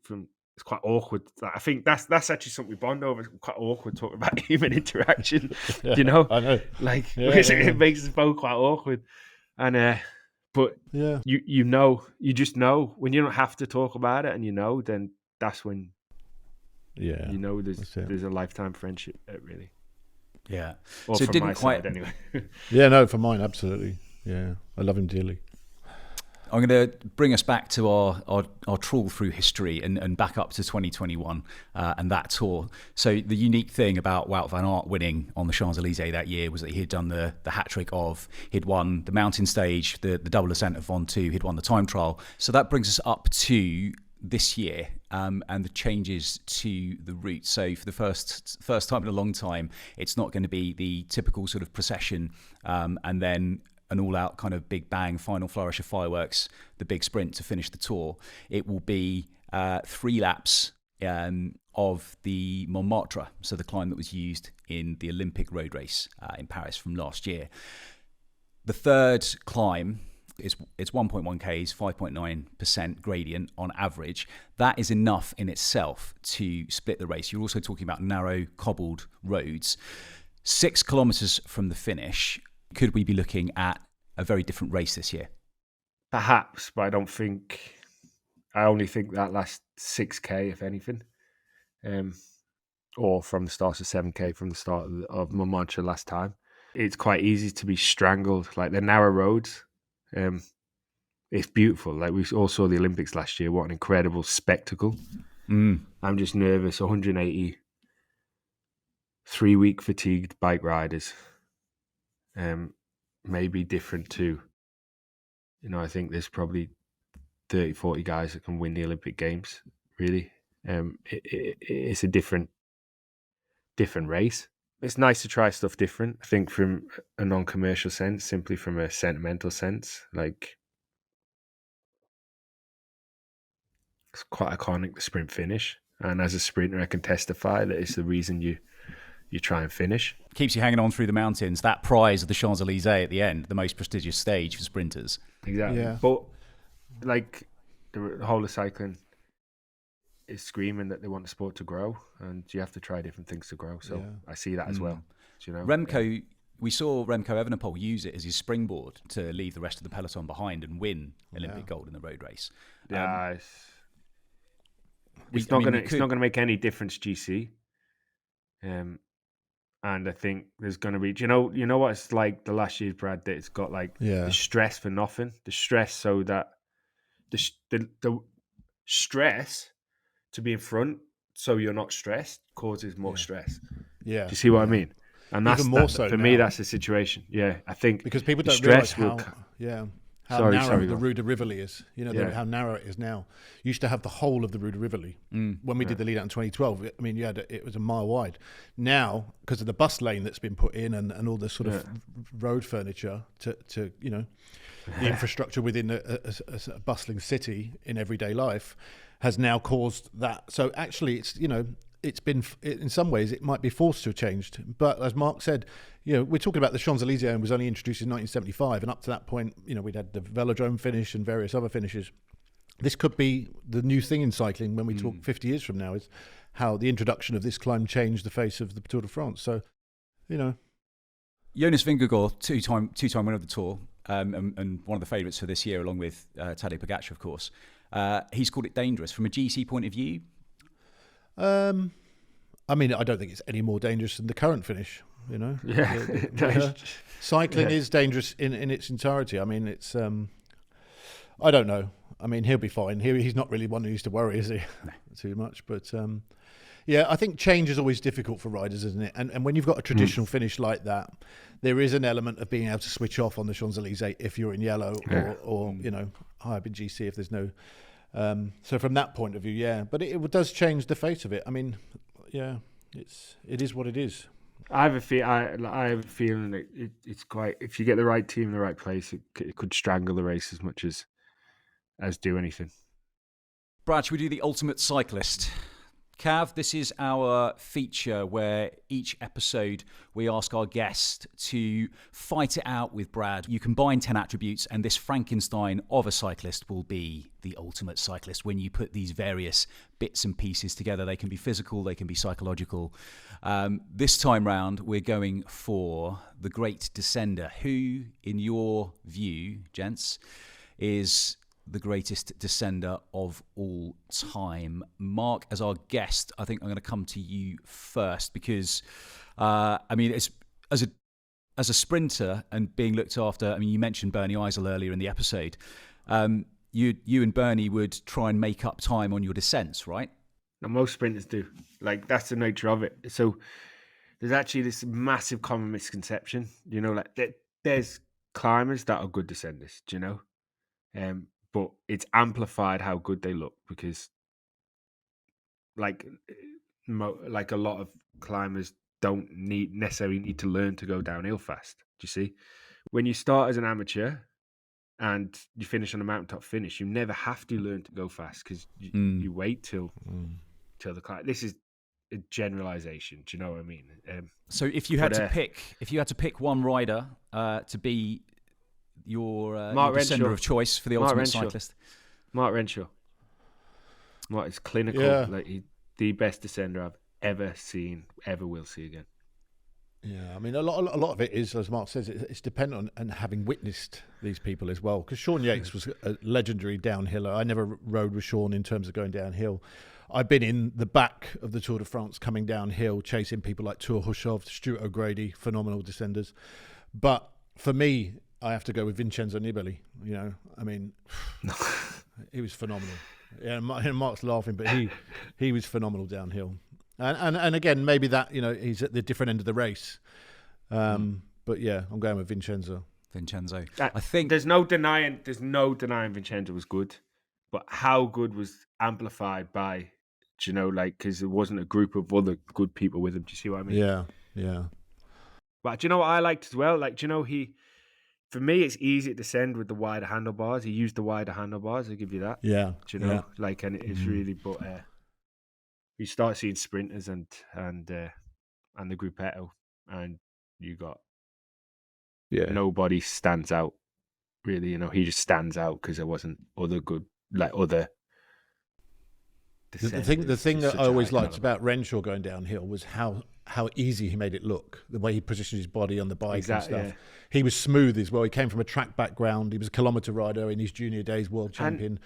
C: it's quite awkward. Like, I think that's actually something we bond over. It's quite awkward talking about human interaction.
A: Yeah,
C: I
A: know.
C: Like,
A: it
C: makes us both quite awkward, and but
A: yeah,
C: you just know when you don't have to talk about it, and then that's when.
A: Yeah,
C: there's a lifetime friendship, really.
B: Yeah.
C: Or
B: so
C: from
B: didn't
C: my
B: quite.
C: side, anyway.
A: Yeah, no, for mine, absolutely. Yeah, I love him dearly.
B: I'm going to bring us back to our trawl through history and back up to 2021 and that tour. So the unique thing about Wout van Aert winning on the Champs Élysées that year was that he had done the hat trick of, he'd won the mountain stage, the double ascent of Ventoux, he'd won the time trial. So that brings us up to this year and the changes to the route. So for the first time in a long time, it's not going to be the typical sort of procession and then an all-out kind of big bang final flourish of fireworks, the big sprint to finish the tour. It will be 3 laps of the Montmartre, so the climb that was used in the Olympic road race in Paris from last year. The third climb it's 1.1 Ks, 5.9% gradient on average. That is enough in itself to split the race. You're also talking about narrow, cobbled roads. 6 kilometres from the finish, could we be looking at a very different race this year?
C: Perhaps, but I only think that last 6K, if anything, or from the start of 7K from the start of Montmartre last time. It's quite easy to be strangled, like the narrow roads. It's beautiful. Like, we all saw the Olympics last year. What an incredible spectacle. I'm just nervous. 180 3-week fatigued bike riders may be different too. I think there's probably 30, 40 guys that can win the Olympic Games, really. It's a different race. It's nice to try stuff different, I think, from a non-commercial sense, simply from a sentimental sense. Like, it's quite iconic, the sprint finish. And as a sprinter, I can testify that it's the reason you you try and finish.
B: Keeps you hanging on through the mountains. That prize of the Champs Élysées at the end, the most prestigious stage for sprinters.
C: Exactly.
A: Yeah.
C: But like the whole of cycling is screaming that they want the sport to grow, and you have to try different things to grow. So I see that as well. You know,
B: Remco, we saw Remco Evenepoel use it as his springboard to leave the rest of the peloton behind and win Olympic gold in the road race.
C: Yeah, it's not going to make any difference, GC. And I think there's going to be, you know what it's like the last year's Brad, that it's got like the stress for nothing, the stress so that the stress to be in front so you're not stressed causes more stress. Yeah. Do you see what I mean? And that's
A: even more so
C: for
A: now.
C: me, that's the situation. Yeah, I think
A: because people don't realise how narrow the Rue de Rivoli is. You know how narrow it is now. You used to have the whole of the Rue de Rivoli. When we did the lead out in 2012, I mean, it was a mile wide. Now, because of the bus lane that's been put in and all the sort of road furniture to the infrastructure within a bustling city in everyday life has now caused that. So actually, it's been, in some ways, it might be forced to have changed. But as Mark said, we're talking about the Champs Élysées and was only introduced in 1975. And up to that point, we'd had the velodrome finish and various other finishes. This could be the new thing in cycling when we talk 50 years from now, is how the introduction of this climb changed the face of the Tour de France. So,
B: Jonas Vingegaard, two-time winner of the Tour, and one of the favourites for this year, along with Tadej Pogacar, of course. He's called it dangerous. From a GC point of view,
A: I mean, I don't think it's any more dangerous than the current finish.
C: Yeah,
A: cycling is dangerous in its entirety. I mean, it's I don't know. I mean, he'll be fine. He's not really one who used to worry, is he? No. Too much, but I think change is always difficult for riders, isn't it? And when you've got a traditional finish like that, there is an element of being able to switch off on the Champs Élysées if you're in yellow, or high up in GC if there's no. So from that point of view, but it does change the face of it. I mean, it is what it is.
C: I have a feeling that it's quite. If you get the right team in the right place, it could strangle the race as much as do anything.
B: Brad, should we do the ultimate cyclist? Cav, this is our feature where each episode we ask our guest to fight it out with Brad. You combine 10 attributes and this Frankenstein of a cyclist will be the ultimate cyclist. When you put these various bits and pieces together, they can be physical, they can be psychological. This time round, we're going for the great descender. Who, in your view, gents, is the greatest descender of all time? Mark, as our guest, I think I'm going to come to you first because, it's as a sprinter and being looked after. I mean, you mentioned Bernie Eisel earlier in the episode. You and Bernie would try and make up time on your descents, right?
C: Now, most sprinters do. Like, that's the nature of it. So there's actually this massive common misconception. There's climbers that are good descenders. But it's amplified how good they look because, like a lot of climbers don't necessarily need to learn to go downhill fast. Do you see? When you start as an amateur and you finish on a mountaintop finish, you never have to learn to go fast because you wait till the climb. This is a generalization. Do you know what I mean?
B: So if you had to pick one rider to be your descender of choice for the ultimate cyclist,
C: Mark Renshaw. Mark is clinical, the best descender I've ever seen, ever will see again. Yeah,
A: I mean, a lot of it is, as Mark says, it's dependent on having witnessed these people as well. Because Sean Yates was a legendary downhiller. I never rode with Sean in terms of going downhill. I've been in the back of the Tour de France coming downhill, chasing people like Tour Hushov, Stuart O'Grady, phenomenal descenders. But for me, I have to go with Vincenzo Nibali. I mean, he was phenomenal. Yeah, and Mark's laughing, but he was phenomenal downhill. And again, maybe that he's at the different end of the race. But yeah, I'm going with Vincenzo.
B: I think
C: there's no denying Vincenzo was good, but how good was amplified by, because it wasn't a group of other good people with him. Do you see what I mean?
A: Yeah.
C: But do you know what I liked as well? For me, it's easy to descend with the wider handlebars. He used the wider handlebars. I'll give you that.
A: Yeah.
C: And it's really, but you start seeing sprinters and and the gruppetto, and you got
A: Yeah.
C: nobody stands out really. He just stands out because there wasn't other good other
A: The
C: descenders.
A: thing
C: It's
A: that I
C: such a
A: always
C: high
A: liked
C: caliber.
A: about Renshaw going downhill was how easy he made it look. The way he positioned his body on the bike
C: Exactly,
A: and stuff.
C: yeah.
A: He was smooth as well. He came from a track background. He was a kilometre rider in his junior days, world champion.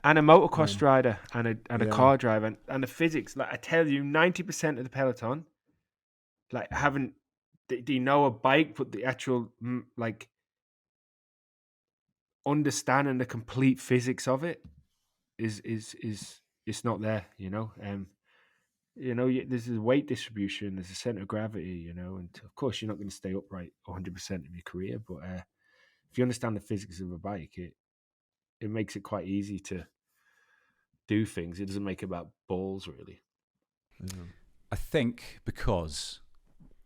C: And a motocross rider and a
A: Yeah.
C: car driver and the physics. Like I tell you, 90% of the peloton do you know a bike, but the actual understanding the complete physics of it is it's not there. There's a weight distribution, there's a center of gravity, and of course you're not going to stay upright 100% of your career, but if you understand the physics of a bike, it makes it quite easy to do things. It doesn't make it about balls, really.
B: I think because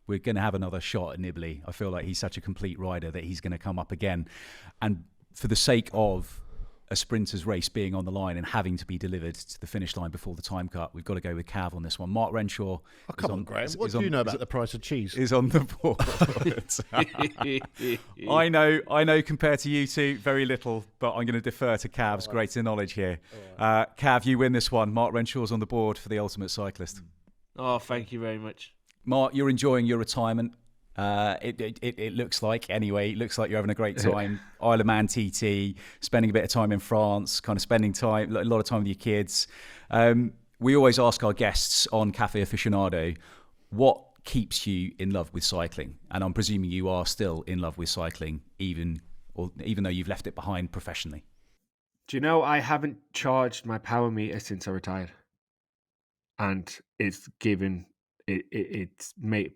B: we're going to have another shot at Nibali, I feel like he's such a complete rider that he's going to come up again. And for the sake of a sprinter's race being on the line and having to be delivered to the finish line before the time cut, we've got to go with Cav on this one. Mark Renshaw.
A: Oh, come on, Graham. What do you know about the price of cheese?
B: Is on the board. I know compared to you two, very little, but I'm going to defer to Cav's greater knowledge here. Cav, you win this one. Mark Renshaw's on the board for the Ultimate Cyclist.
C: Oh, thank you very much.
B: Mark, you're enjoying your retirement. It looks like, anyway, it looks like you're having a great time. Isle of Man TT, spending a bit of time in France, kind of spending time, a lot of time with your kids. We always ask our guests on Cafe Aficionado, what keeps you in love with cycling? And I'm presuming you are still in love with cycling, even though you've left it behind professionally.
C: Do you know, I haven't charged my power meter since I retired. And it's given... It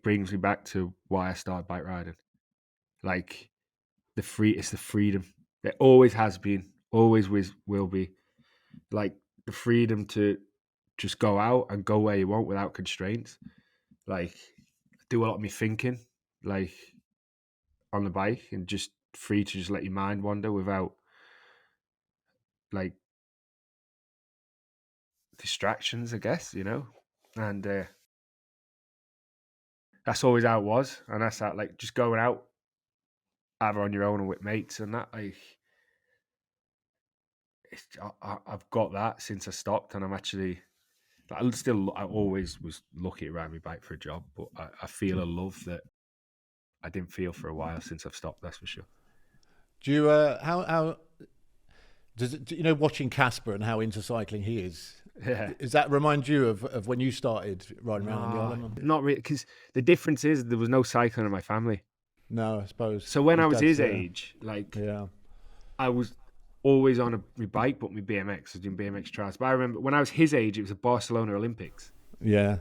C: brings me back to why I started bike riding. Like it's the freedom. It always has been, always will be. Like the freedom to just go out and go where you want without constraints. Like do a lot of me thinking, like on the bike, and just free to just let your mind wander without like distractions, I guess, and. That's always how it was, and that's that. Like just going out, either on your own or with mates, and that. I've got that since I stopped, and I'm actually. I always was lucky to ride my bike for a job, but I feel a love that I didn't feel for a while since I've stopped. That's for sure.
A: Do you how does it? Watching Casper and how into cycling he is.
C: Yeah.
A: Does that remind you of when you started riding around on the island?
C: Not really, because the difference is there was no cycling in my family.
A: No, I suppose.
C: So when I was his age, I was always on my bike, but my BMX. I was doing BMX trials. But I remember when I was his age, it was the Barcelona Olympics.
A: Yeah.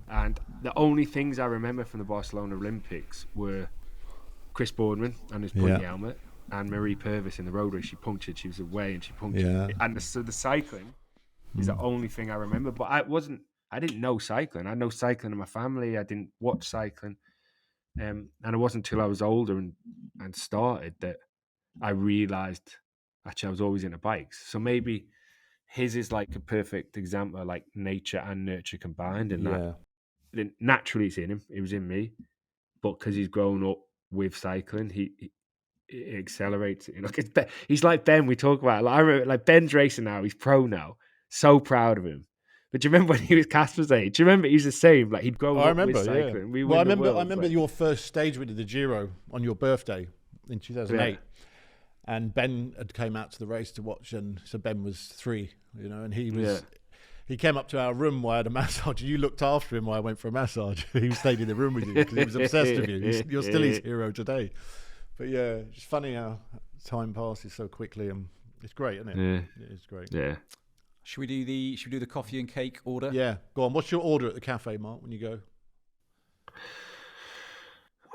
C: And the only things I remember from the Barcelona Olympics were Chris Boardman and his punty helmet, and Marie Purvis in the road race. She punctured. She was away and she punctured.
A: Yeah.
C: And the cycling is the only thing I remember. But I didn't know cycling. I know cycling in my family. I didn't watch cycling. And it wasn't until I was older and started that I realised actually I was always into bikes. So maybe his is like a perfect example of like nature and nurture combined. And that naturally it's in him. It was in me. But because he's grown up with cycling, it accelerates it. He's like Ben. We talk about it. Like, I remember, like Ben's racing now. He's pro now. So proud of him. But do you remember when he was Casper's age? Do you remember he's the same? Like he'd grown up with cycling.
A: Yeah. I remember your first stage we did the Giro on your birthday in 2008. Yeah. And Ben had came out to the race to watch, and so Ben was 3, and he was. He came up to our room while I had a massage. You looked after him while I went for a massage. He stayed in the room with you because he was obsessed with you. You're still his hero today. But yeah, it's funny how time passes so quickly, and it's great, isn't it?
C: Yeah.
A: It's great.
C: Yeah.
B: Should we do the coffee and cake order?
A: Yeah, go on. What's your order at the cafe, Mark, when you go?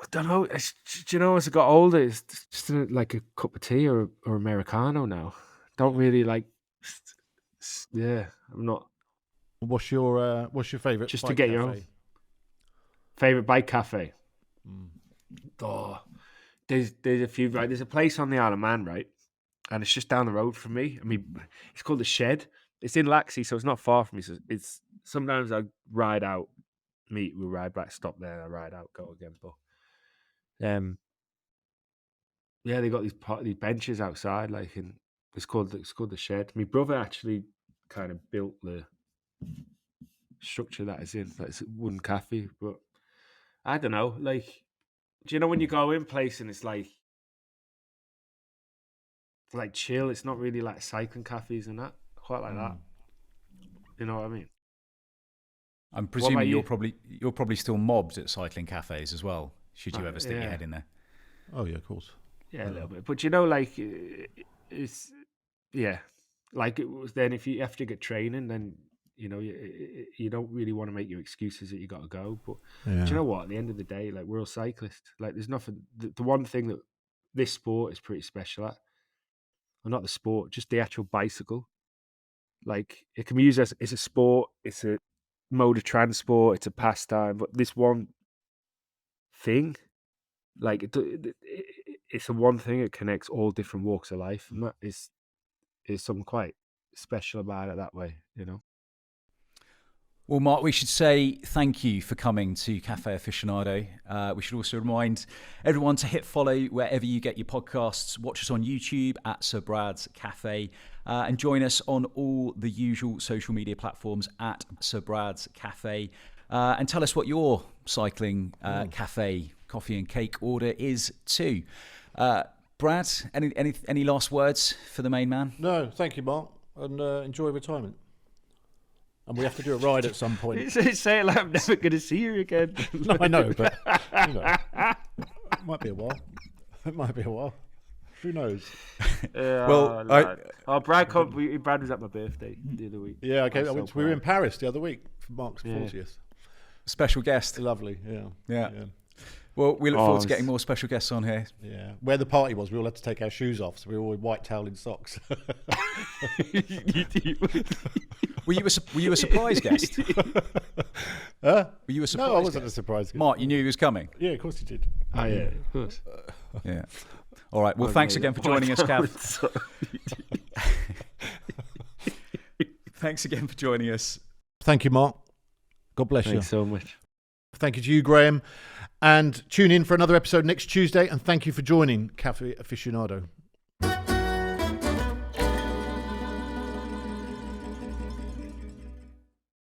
C: I don't know. As I got older, it's just like a cup of tea or Americano now. Don't really like. Yeah, I'm not.
A: What's your favourite?
C: Just to get your own favourite bike cafe. Oh, there's a few. Right, there's a place on the Isle of Man, right, and it's just down the road from me. I mean, it's called the Shed. It's in Laxey, so it's not far from me. So it's sometimes I ride out meet, we'll ride back, stop there, I ride out, go again. But yeah, they got these benches outside, like, and it's called the Shed. My brother actually kind of built the structure that is in. Like, it's a wooden cafe, but I don't know. Like, do you know when you go in place and it's like chill? It's not really like cycling cafes and that. Quite like that. You know what I mean?
B: I'm presuming you're probably still mobbed at cycling cafes as well. Should you ever stick your head in there?
A: Oh yeah, of course.
C: Yeah, a little bit. But you know, like, it's like it was then. If you have to get training, then you know you don't really want to make your excuses that you got to go. But do you know what? At the end of the day, like, we're all cyclists. Like, there's nothing. The one thing that this sport is pretty special at, well, not the sport, just the actual bicycle. Like, it can be used as a sport. It's a mode of transport. It's a pastime. But this one thing, like, it's the one thing that connects all different walks of life, and that is something quite special about it that way, you know.
B: Well, Mark, we should say thank you for coming to Cafe Aficionado. We should also remind everyone to hit follow wherever you get your podcasts. Watch us on YouTube at Sir Brad's Cafe, and join us on all the usual social media platforms at Sir Brad's Cafe. And tell us what your cycling cafe coffee and cake order is too. Brad, any last words for the main man?
A: No, thank you, Mark, and enjoy retirement. And we have to do a ride at some point.
C: Say it like I'm never going to see you again.
A: No, I know, but you know, it might be a while. It might be a while. Who knows?
B: Well,
C: Brad was at my birthday the other week.
A: Yeah, okay. We were in Paris the other week for Mark's 40th.
B: Special guest.
A: Lovely, yeah.
B: Well, we look forward to getting more special guests on here.
A: Yeah. Where the party was, we all had to take our shoes off, so we were all in white towel and socks.
B: Were you a surprise guest?
A: Huh?
B: Were you a surprise
A: No, I wasn't
B: guest?
A: a surprise guest.
B: Mark, you knew he was coming?
A: Yeah, of course you did.
C: Oh, yeah, of course.
B: Yeah. All right. Well, thanks again for joining us, Cav. Thanks again for joining us.
A: Thank you, Mark. God bless you.
C: Thanks so much.
A: Thank you to you, Graham. And tune in for another episode next Tuesday. And thank you for joining Cafe Aficionado.